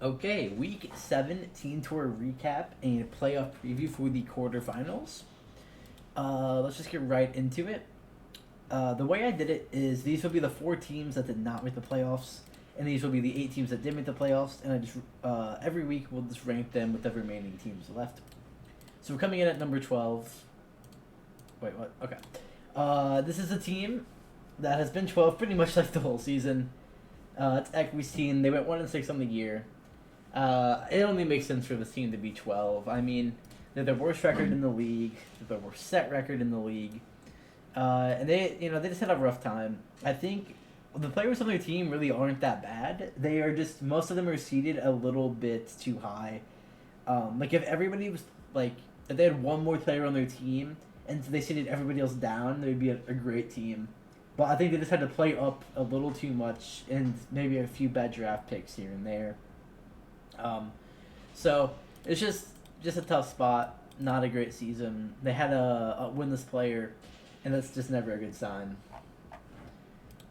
Okay, week 17 tour recap and playoff preview for the quarterfinals. Let's just get right into it. The way I did it is these will be the 4 teams that did not make the playoffs, and these will be the 8 teams that did make the playoffs. And I just every week we'll just rank them with the remaining teams left. So we're coming in at number 12. Wait, what? Okay. This is a team that has been 12 pretty much like the whole season. It's Equi's team. They went 1-6 on the year. It only makes sense for this team to be 12. I mean, they're the worst record in the league. They're the worst set record in the league. And they just had a rough time. I think the players on their team really aren't that bad. They are just, most of them are seated a little bit too high. Like if everybody was like, if they had one more player on their team and they seated everybody else down, they would be a great team. But I think they just had to play up a little too much and maybe a few bad draft picks here and there. So it's just a tough spot. Not a great season. They had a winless player, and that's just never a good sign.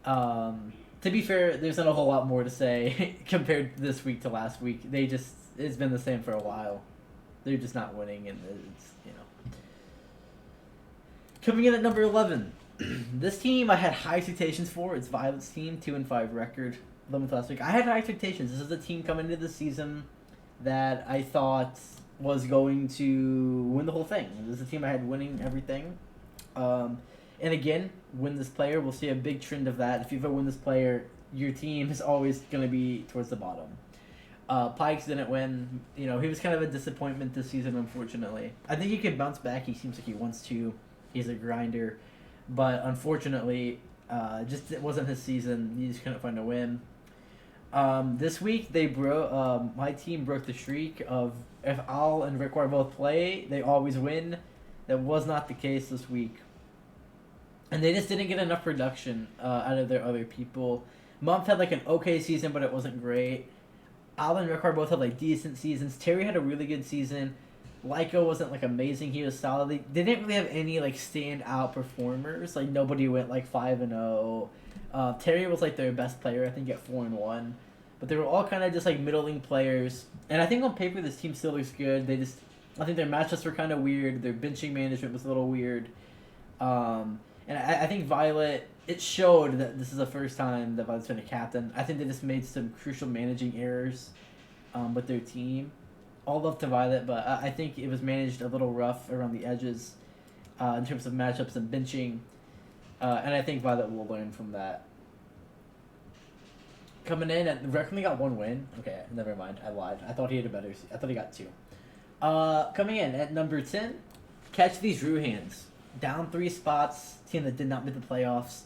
To be fair, there's not a whole lot more to say compared this week to last week. It's been the same for a while. They're just not winning, and it's. Coming in at number 11. This team I had high expectations for. It's Violet's team, 2-5 record. 11th last week. I had high expectations. This is a team coming into the season that I thought was going to win the whole thing. This is a team I had winning everything. And again, win this player. We'll see a big trend of that. If you ever win this player, your team is always going to be towards the bottom. Pikes didn't win. He was kind of a disappointment this season, unfortunately. I think he could bounce back. He seems like he wants to. He's a grinder. But unfortunately, it wasn't his season. He just couldn't find a win. This week my team broke the streak of if Al and Rick both play, they always win. That was not the case this week. And they just didn't get enough production out of their other people. Mumph had like an okay season, but it wasn't great. Al and Rick both had like decent seasons. Terry had a really good season. Lyco wasn't like amazing. He was solid. They didn't really have any like standout performers. Like nobody went like 5-0. Terry was like their best player, I think, at 4-1. But they were all kind of just like middling players. And I think on paper this team still looks good. I think their matchups were kind of weird. Their benching management was a little weird. And I think Violet, it showed that this is the first time that Violet's been a captain. I think they just made some crucial managing errors with their team. All love to Violet, but I think it was managed a little rough around the edges in terms of matchups and benching. And I think Violet will learn from that. Coming in, Rec only got 1 win. Okay, never mind. I lied. I thought he got 2. Coming in at number 10, Catch These Ruhans. Down 3 spots. Team that did not make the playoffs.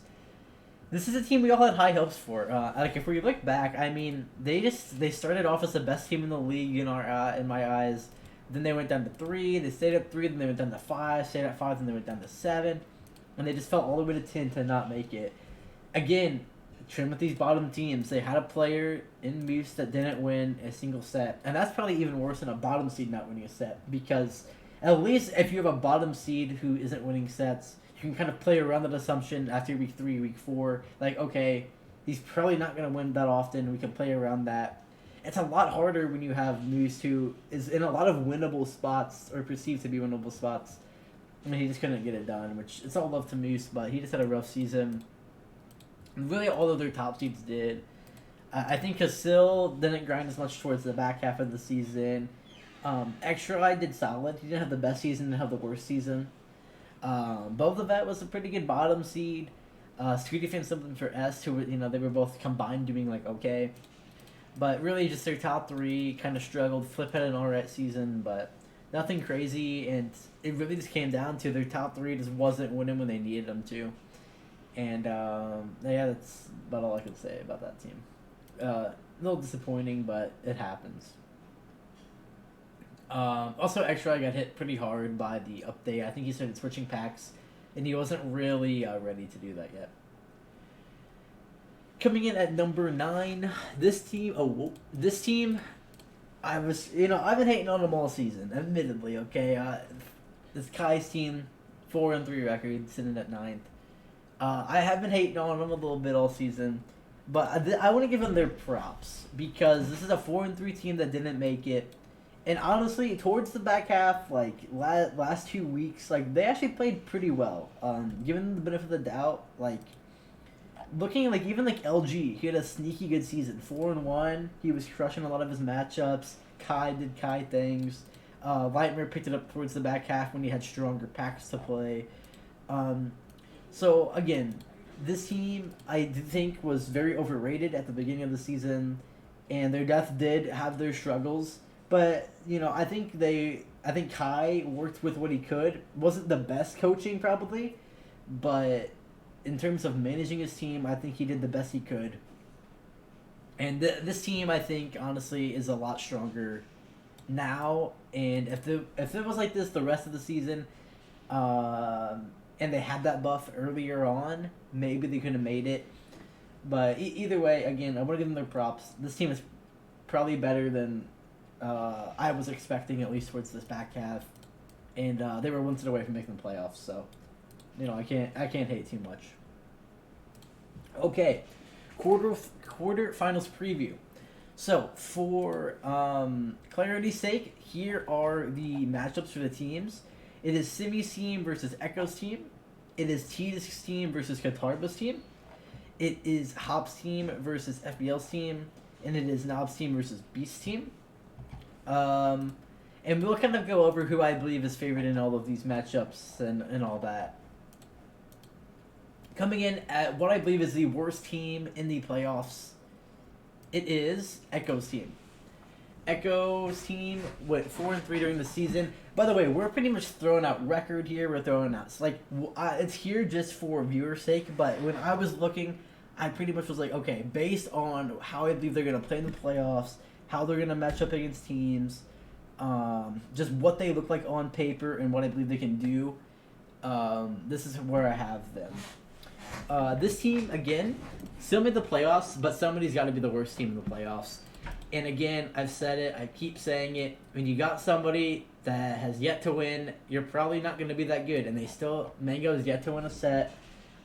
This is a team we all had high hopes for. Like if we look back, I mean, they started off as the best team in the league in my eyes. Then they went down to 3. They stayed at 3. Then they went down to 5. Stayed at 5. Then they went down to 7. And they just fell all the way to 10 to not make it. Again, trend with these bottom teams. They had a player in Moose that didn't win a single set. And that's probably even worse than a bottom seed not winning a set. Because at least if you have a bottom seed who isn't winning sets, you can kind of play around that assumption after week 3, week 4. Like, okay, he's probably not going to win that often. We can play around that. It's a lot harder when you have Moose who is in a lot of winnable spots or perceived to be winnable spots. I mean, he just couldn't get it done, which it's all love to Moose, but he just had a rough season. And really, all of their top seeds did. I think Casil didn't grind as much towards the back half of the season. Extra Eye did solid. He didn't have the best season, didn't have the worst season. Both of that was a pretty good bottom seed. Sweetie Fan something for S, who they were both combined doing like okay. But really, just their top 3 kind of struggled. Flip had an alright season, but nothing crazy, and it really just came down to their top 3 just wasn't winning when they needed them to. And yeah, that's about all I could say about that team. A little disappointing, but it happens. Also, Extra got hit pretty hard by the update. I think he started switching packs, and he wasn't really ready to do that yet. Coming in at number 9, this team, I've been hating on them all season, admittedly, okay? This Kai's team, 4-3 record, sitting at 9th. I have been hating on them a little bit all season. But I want to give them their props because this is a 4-3 team that didn't make it. And honestly, towards the back half, like last 2 weeks, like they actually played pretty well. Given the benefit of the doubt, like looking like even like LG, he had a sneaky good season. 4-1, he was crushing a lot of his matchups. Kai did Kai things. Lightmare picked it up towards the back half when he had stronger packs to play. So again, this team I think was very overrated at the beginning of the season, and their depth did have their struggles. But I think Kai worked with what he could. Wasn't the best coaching probably, but in terms of managing his team, I think he did the best he could. And this team, I think, honestly, is a lot stronger now. And if it was like this the rest of the season, and they had that buff earlier on, maybe they could have made it. But either way, again, I want to give them their props. This team is probably better than I was expecting, at least towards this back half. And they were 1 set away from making the playoffs, so I can't hate too much. Okay, quarterfinals preview. So for clarity's sake, here are the matchups for the teams. It is Simi's team versus Echo's team. It is T-Disc's team versus Katarba's team. It is Hop's team versus FBL's team. And it is Knob's team versus Beast's team. And we'll kind of go over who I believe is favored in all of these matchups and all that. Coming in at what I believe is the worst team in the playoffs, it is Echo's team. Echo's team went 4-3 during the season. By the way, we're pretty much throwing out record here. We're throwing out it's here just for viewer's sake. But when I was looking, I pretty much was like, okay, based on how I believe they're gonna play in the playoffs, how they're gonna match up against teams, just what they look like on paper and what I believe they can do. This is where I have them. This team again still made the playoffs, but somebody's got to be the worst team in the playoffs. And again, I've said it, I keep saying it, when you got somebody that has yet to win, you're probably not going to be that good. And Mango is yet to win a set.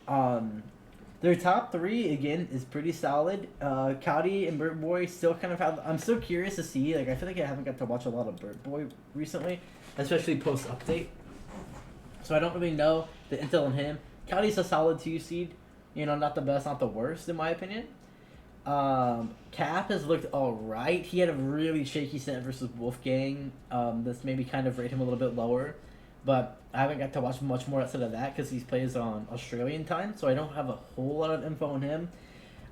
Their top three, again, is pretty solid. Cowdy and Burt Boy still kind of have, I'm still curious to see, I feel like I haven't got to watch a lot of Burt Boy recently, especially post-update. So I don't really know the intel on him. Cowdy's a solid 2 seed. Not the best, not the worst, in my opinion. Cap has looked alright. He had a really shaky set versus Wolfgang. That's maybe kind of rate him a little bit lower. But I haven't got to watch much more outside of that because he plays on Australian time, so I don't have a whole lot of info on him.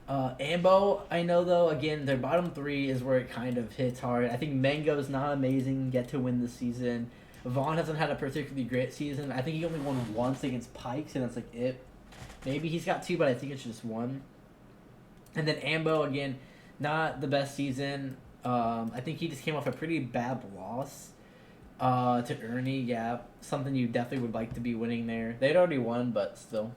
Ambo, I know though, again, their bottom 3 is where it kind of hits hard. I think Mango's not amazing yet to win this season. Vaughn hasn't had a particularly great season. I think he only won once against Pikes, and that's it. Maybe he's got 2, but I think it's just 1. And then Ambo, again, not the best season. I think he just came off a pretty bad loss to Ernie. Yeah, something you definitely would like to be winning there. They'd already won, but still.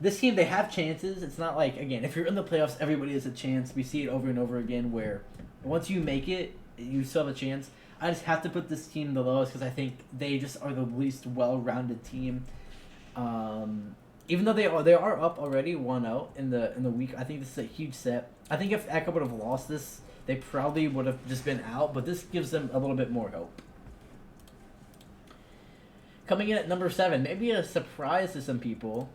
This team, they have chances. It's not like, again, if you're in the playoffs, everybody has a chance. We see it over and over again where once you make it, you still have a chance. I just have to put this team the lowest because I think they just are the least well-rounded team. Even though they are up already 1-0 in the week, I think this is a huge set. I think if Echo would have lost this, they probably would have just been out, but this gives them a little bit more hope. Coming in at number 7, maybe a surprise to some people,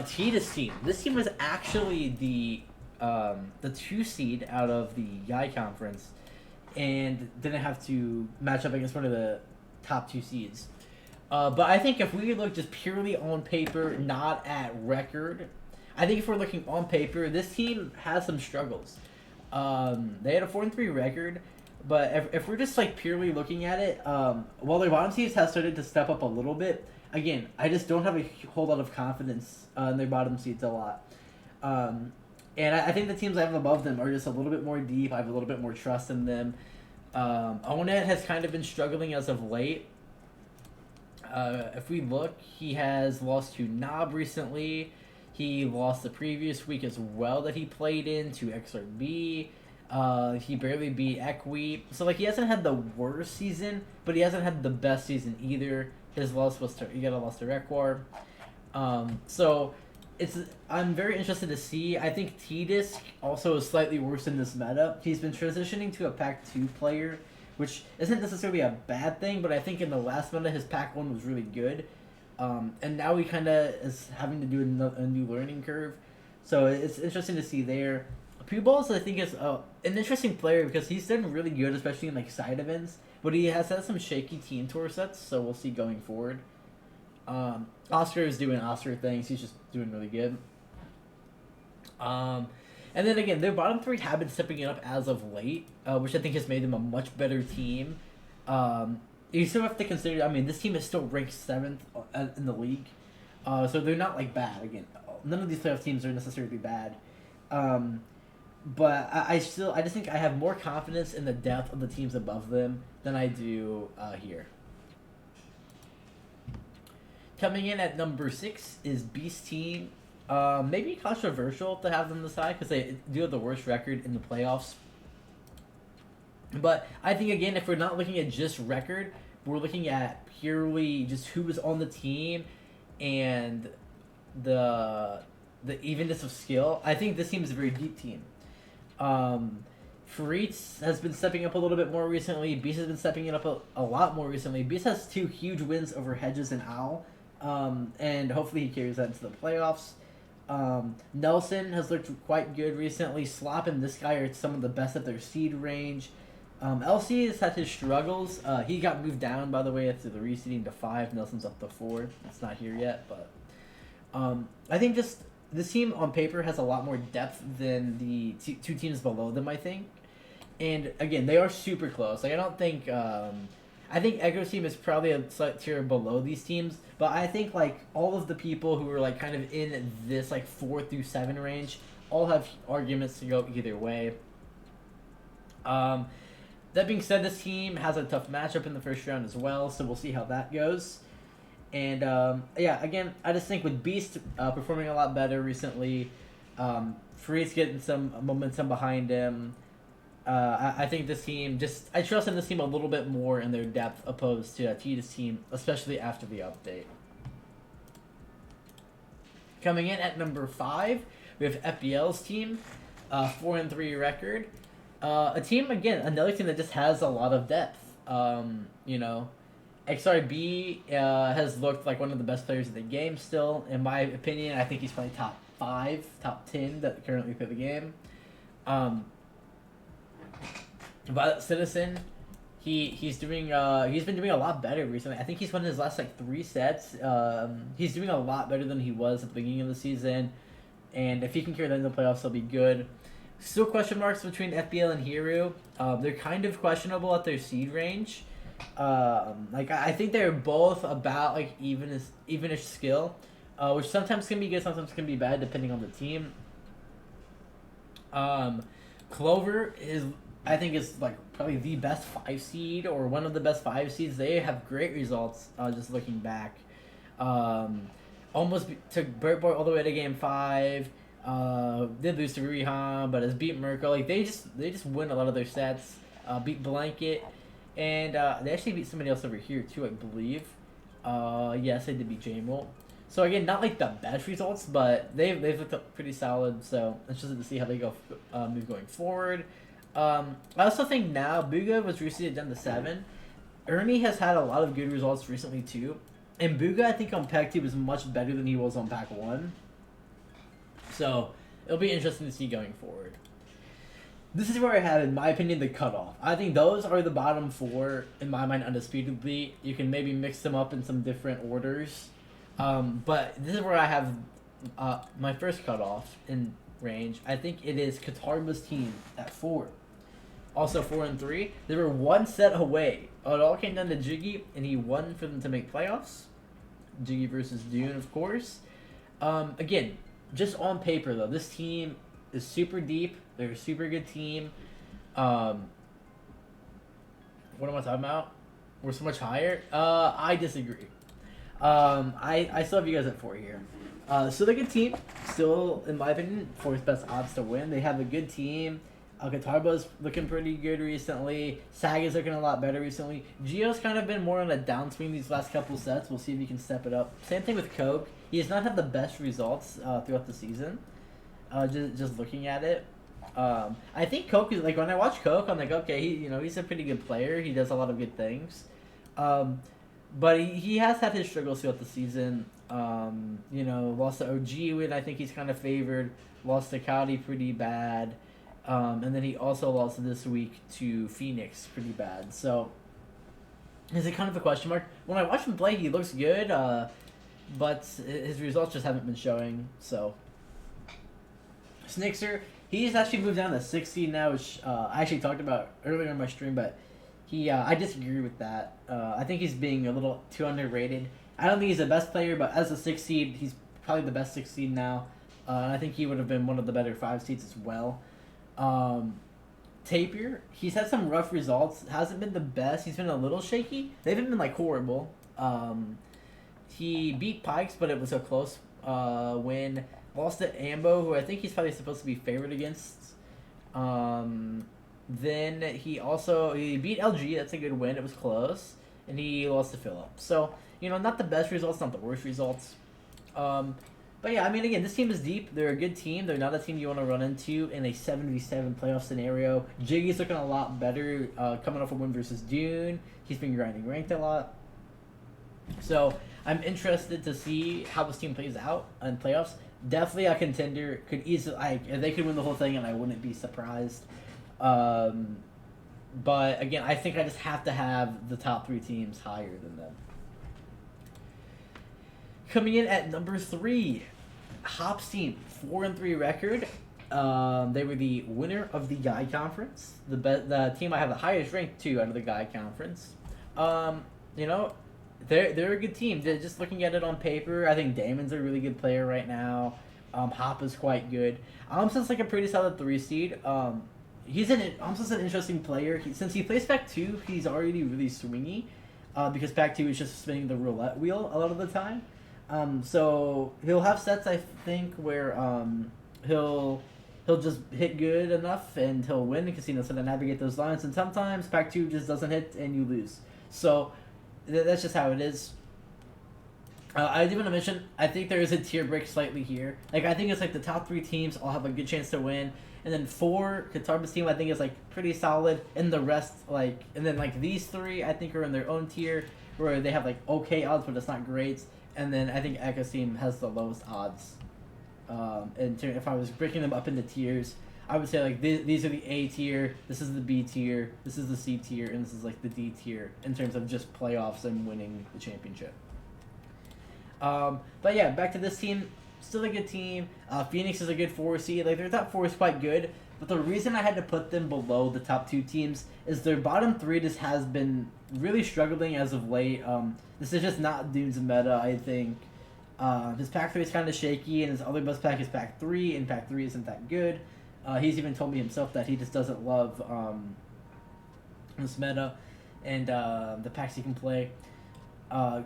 Cheetah's team. This team was actually the 2 seed out of the YI conference, and didn't have to match up against one of the top 2 seeds. But I think if we look just purely on paper, not at record, I think if we're looking on paper, this team has some struggles. They had a 4-3 record, but if we're just purely looking at it, while their bottom seeds have started to step up a little bit, again, I just don't have a whole lot of confidence in their bottom seeds a lot. And I think the teams I have above them are just a little bit more deep. I have a little bit more trust in them. Onet has kind of been struggling as of late. If we look, he has lost to Knob recently. He lost the previous week as well that he played in to XRB. He barely beat Equi. So he hasn't had the worst season, but he hasn't had the best season either. His loss was he got a loss to Requar. So I'm very interested to see. I think T-Disc also is slightly worse in this meta. He's been transitioning to a Pack 2 player, which isn't necessarily a bad thing, but I think in the last meta his Pack 1 was really good. And now he kind of is having to do a new learning curve. So it's interesting to see there. Puballs, I think, is an interesting player because he's done really good, especially in like side events. But he has had some shaky team tour sets, so we'll see going forward. Oscar is doing Oscar things. He's just doing really good. And then again, their bottom three have been stepping it up as of late, which I think has made them a much better team. You still have to consider, I mean, this team is still ranked 7th in the league. So they're not like bad. Again, none of these playoff teams are necessarily bad. But I just think I have more confidence in the depth of the teams above them than I do here. Coming in at number 6 is Beast Team. Maybe controversial to have them this high because they do have the worst record in the playoffs. But I think, again, if we're not looking at just record, we're looking at purely just who was on the team and the evenness of skill. I think this team is a very deep team. Fritz has been stepping up a little bit more recently. Beast has been stepping it up a lot more recently. Beast has 2 huge wins over Hedges and Owl. And hopefully he carries that into the playoffs. Nelson has looked quite good recently. Slop and this guy are some of the best at their seed range. LC has had his struggles. He got moved down, by the way, after the reseeding to 5. Nelson's up to 4. It's not here yet, but I think just this team on paper has a lot more depth than the 2 teams below them, I think. And again, they are super close. Like, I don't think I think Echo's team is probably a slight tier below these teams, but I think like all of the people who are like kind of in this like 4 through 7 range all have arguments to go either way. That being said, this team has a tough matchup in the first round as well, so we'll see how that goes. And yeah, again, I just think with Beast performing a lot better recently, Freeze getting some momentum behind him. I think this team I trust in this team a little bit more in their depth opposed to Tita's team, especially after the update. Coming in at number 5, we have FBL's team, 4-3 record. A team, again, another team that just has a lot of depth. You know, XRB has looked like one of the best players in the game still. In my opinion, I think he's probably top 5, top 10 that currently play the game. Violet Citizen, he's been doing a lot better recently. I think he's won his last like 3 sets. He's doing a lot better than he was at the beginning of the season, and if he can carry that in the playoffs, he'll be good. Still question marks between FBL and Hero. They're kind of questionable at their seed range. Like I think they're both about like evenish skill, which sometimes can be good, sometimes can be bad depending on the team. Clover I think is like probably the best 5 seed or one of the best 5 seeds. They have great results. Just looking back, almost took Burt Boy all the way to game 5. Did lose to Rihan, but has beat Merkel. Like they just win a lot of their sets. Beat Blanket, and they actually beat somebody else over here too, I believe. Yes, they did beat Jamal. So again, not like the best results, but they've looked up pretty solid. So interested to see how they go move going forward. I also think now Booga was recently down to 7. Ernie has had a lot of good results recently too, and Booga I think on Pack 2 was much better than he was on Pack 1. So it'll be interesting to see going forward. This is where I have, in my opinion, the cutoff. I think those are the bottom 4 in my mind, undisputedly. You can maybe mix them up in some different orders, but this is where I have my first cutoff in range. I think it is Katarba's team at 4. Also 4-3. They were 1 set away. It all came down to Jiggy, and he won for them to make playoffs. Jiggy versus Dune, of course. Again, just on paper though, this team is super deep. They're a super good team. What am I talking about? We're so much higher. I disagree. I still have you guys at 4 here. So they're a good team. Still, in my opinion, 4th best odds to win. They have a good team. Katarba's looking pretty good recently. Sag is looking a lot better recently. Gio's kind of been more on a downswing these last couple sets. We'll see if he can step it up. Same thing with Coke. he has not had the best results throughout the season. Just looking at it, I think Coke is like when I watch Coke, I'm like, okay, he's a pretty good player. He does a lot of good things, but he has had his struggles throughout the season. Lost to OG when I think he's kind of favored. Lost to Cowdy pretty bad, and then he also lost this week to Phoenix pretty bad. So is it kind of a question mark? When I watch him play, he looks good, but his results just haven't been showing. So Snixer, he's actually moved down to 60 now, which I actually talked about earlier in my stream, but I disagree with that. I think he's being a little too underrated. I don't think he's the best player, but as a 6 seed, he's probably the best 6 seed now. And I think he would have been one of the better 5 seeds as well. Tapir, he's had some rough results. Hasn't been the best. He's been a little shaky. They haven't been like horrible. He beat Pikes, but it was a close win. Lost to Ambo, who I think he's probably supposed to be favored against. Then he beat LG. That's a good win. It was close, and he lost to Phillip. So not the best results, not the worst results. But yeah, I mean, again, this team is deep. They're a good team. They're not a team you want to run into in a 7v7 playoff scenario. Jiggy's looking a lot better, coming off a win versus Dune. He's been grinding ranked a lot. So I'm interested to see how this team plays out in playoffs. Definitely a contender. Could easily, they could win the whole thing, and I wouldn't be surprised. But again, I think I just have to have the top 3 teams higher than them. Coming in at number 3, Hops team, 4-3 record. They were the winner of the Guy Conference. The team I have the highest rank too out of the Guy Conference. They're a good team. They're just looking at it on paper, I think Damon's a really good player right now. Hop is quite good. Amsa's like a pretty solid 3 seed. Amsa's an interesting player. Since he plays Pack 2, he's already really swingy. Because Pack 2 is just spinning the roulette wheel a lot of the time. So he'll have sets, I think, where he'll just hit good enough and he'll win because he knows how to navigate those lines. And sometimes Pack 2 just doesn't hit and you lose. So that's just how it is. I do want to mention, I think there is a tier break slightly here. Like, I think it's like the top 3 teams all have a good chance to win. And then 4, Katarba's team, I think is like pretty solid. And the rest, and then these 3, I think are in their own tier where they have like okay odds, but it's not great. And then I think Echo's team has the lowest odds. If I was breaking them up into tiers, I would say these are the A tier, this is the B tier, this is the C tier, and this is like the D tier in terms of just playoffs and winning the championship. But yeah, back to this team, still a good team. Phoenix is a good 4 seed. Their top 4 is quite good, but the reason I had to put them below the top 2 teams is their bottom 3 just has been really struggling as of late. This is just not Dune's meta, I think. His Pack 3 is kind of shaky, and his other best pack is Pack 3, and Pack 3 isn't that good. He's even told me himself that he just doesn't love this meta and the packs he can play.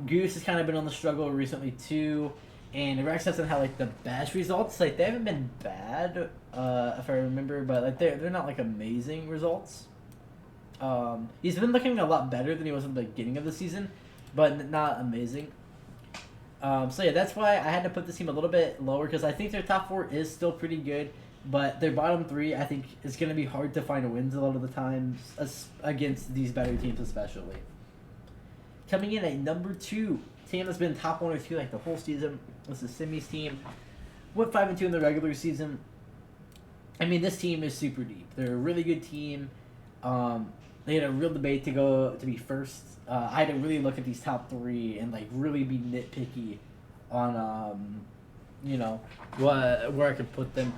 Goose has kind of been on the struggle recently too, and Rex hasn't had the best results. They haven't been bad, if I remember, but they're not amazing results. He's been looking a lot better than he was at the beginning of the season, but not amazing. So yeah, that's why I had to put this team a little bit lower, because I think their top 4 is still pretty good, but their bottom 3, I think, is going to be hard to find wins a lot of the times against these better teams especially. Coming in at number 2, team that's been top 1 or 2 the whole season. This is Simi's team. Went 5-2 in the regular season. I mean, this team is super deep. They're a really good team. They had a real debate to be first. I had to really look at these top 3 and really be nitpicky on where I could put them.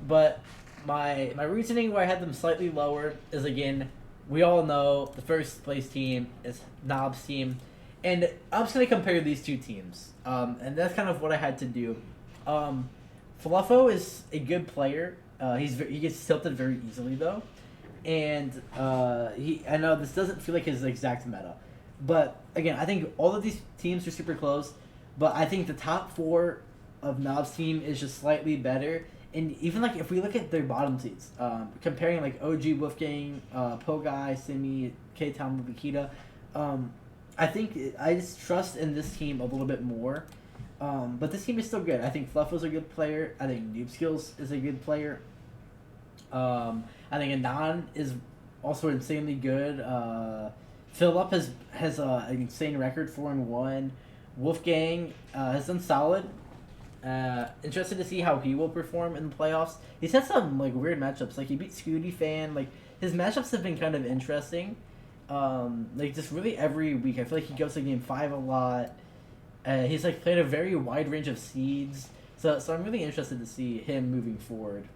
But my reasoning why I had them slightly lower is, again, we all know the first place team is Knob's team, and I'm just gonna compare these 2 teams. And that's kind of what I had to do. Fluffo is a good player. He gets tilted very easily though. And I know this doesn't feel like his exact meta, but again, I think all of these teams are super close. But I think the top 4 of Knob's team is just slightly better. And even if we look at their bottom seeds, comparing OG, Wolfgang, Pogai, Simi, K-Town, Makita, I think I just trust in this team a little bit more. But this team is still good. I think Fluffo's a good player. I think Noob Skills is a good player. I think Anon is also insanely good. Philip has an insane record, 4-1. Wolfgang has done solid. Interested to see how he will perform in the playoffs. He's had some like weird matchups. Like he beat Scooty Fan. Like his matchups have been kind of interesting. Like just really every week, I feel like he goes to game 5 a lot. He's like played a very wide range of seeds. So I'm really interested to see him moving forward.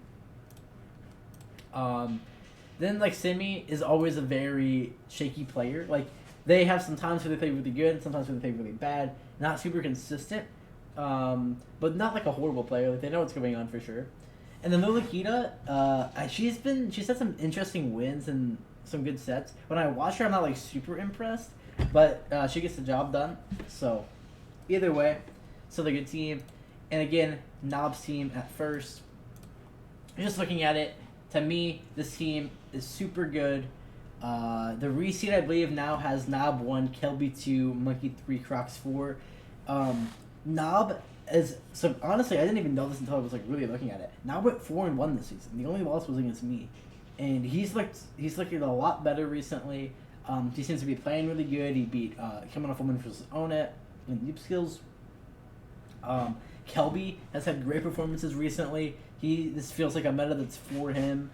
Then like Simi is always a very shaky player. Like they have some times where they play really good, sometimes where they play really bad. Not super consistent, but not like a horrible player. Like they know what's going on for sure. And then Lolakita, she's had some interesting wins and some good sets. When I watch her, I'm not like super impressed, but she gets the job done. So either way, still a good team. And again, Knob's team at first. Just looking at it, to me, this team is super good. The reseed, I believe, now has Knob 1, Kelby 2, Monkey 3, Crocs 4. Knob is... So, honestly, I didn't even know this until I was, like, really looking at it. Knob went 4-1 this season. The only loss was against me. And he's looking a lot better recently. He seems to be playing really good. He beat coming off a win versus Onet in Deep Skills. Kelby has had great performances recently. This feels like a meta that's for him.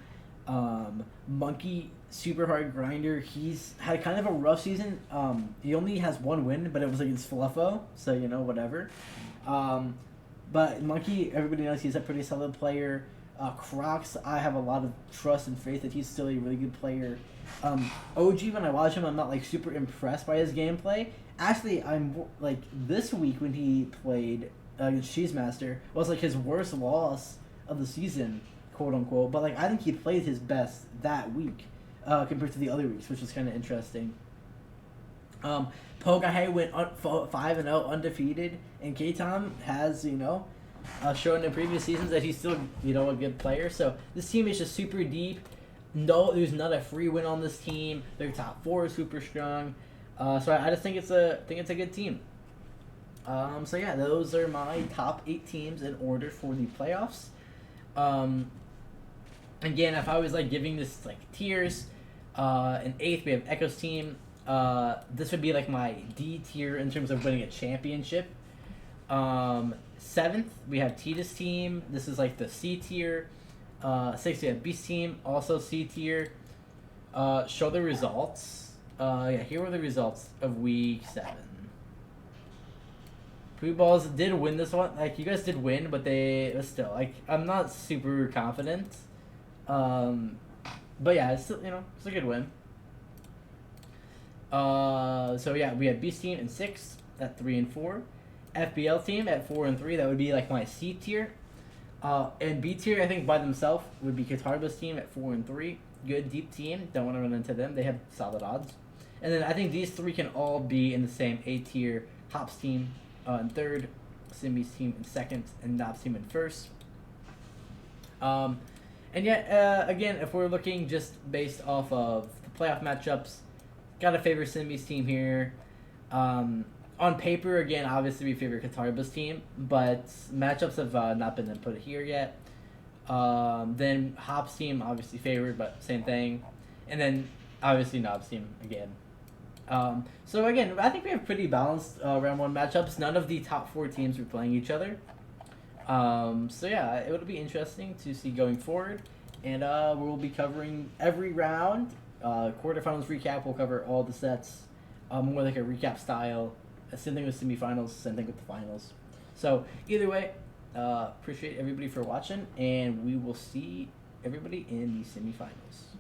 Monkey, super hard grinder. He's had kind of a rough season. He only has 1 win, but it was against Fluffo, so whatever. But Monkey, everybody knows he's a pretty solid player. Crocs, I have a lot of trust and faith that he's still a really good player. OG, when I watch him, I'm not like super impressed by his gameplay. Actually, I'm like this week when he played against Cheesemaster was like his worst loss of the season, quote unquote. But like I think he played his best that week compared to the other weeks, which was kind of interesting. Pogahei went 5-0 undefeated, and K-Tom has shown in previous seasons that he's still a good player. So this team is just super deep. No, there's not a free win on this team. Their top 4 is super strong. So I just think it's a good team. So yeah, those are my top 8 teams in order for the playoffs. Again, if I was like giving this like tiers, in 8th we have Echo's team. This would be like my D tier in terms of winning a championship. 7th we have Tita's team. This is like the C tier. 6th we have Beast team, also C tier. Show the results. Here were the results of week 7. Balls did win this one. Like, you guys did win, but still, like, I'm not super confident. But yeah, it's still, it's a good win. So yeah, we have Beast team in 6th at 3 and 4. FBL team at 4 and 3. That would be like my C tier. And B tier, I think by themselves would be Katarba's team at 4 and 3. Good deep team. Don't want to run into them. They have solid odds. And then I think these 3 can all be in the same A tier. Hops team in 3rd, Simi's team in 2nd, and Knob's team in 1st. And yet, again, if we're looking just based off of the playoff matchups, gotta favor Simi's team here. On paper, again, obviously we favor Katarba's team, but matchups have not been input here yet. Then Hop's team, obviously favored, but same thing. And then, obviously, Knob's team again. So again, I think we have pretty balanced round 1 matchups. None of the top 4 teams are playing each other. So yeah, it would be interesting to see going forward. And we'll be covering every round. Quarterfinals recap, we'll cover all the sets. More like a recap style. Same thing with semifinals, same thing with the finals. So either way, appreciate everybody for watching, and we will see everybody in the semifinals.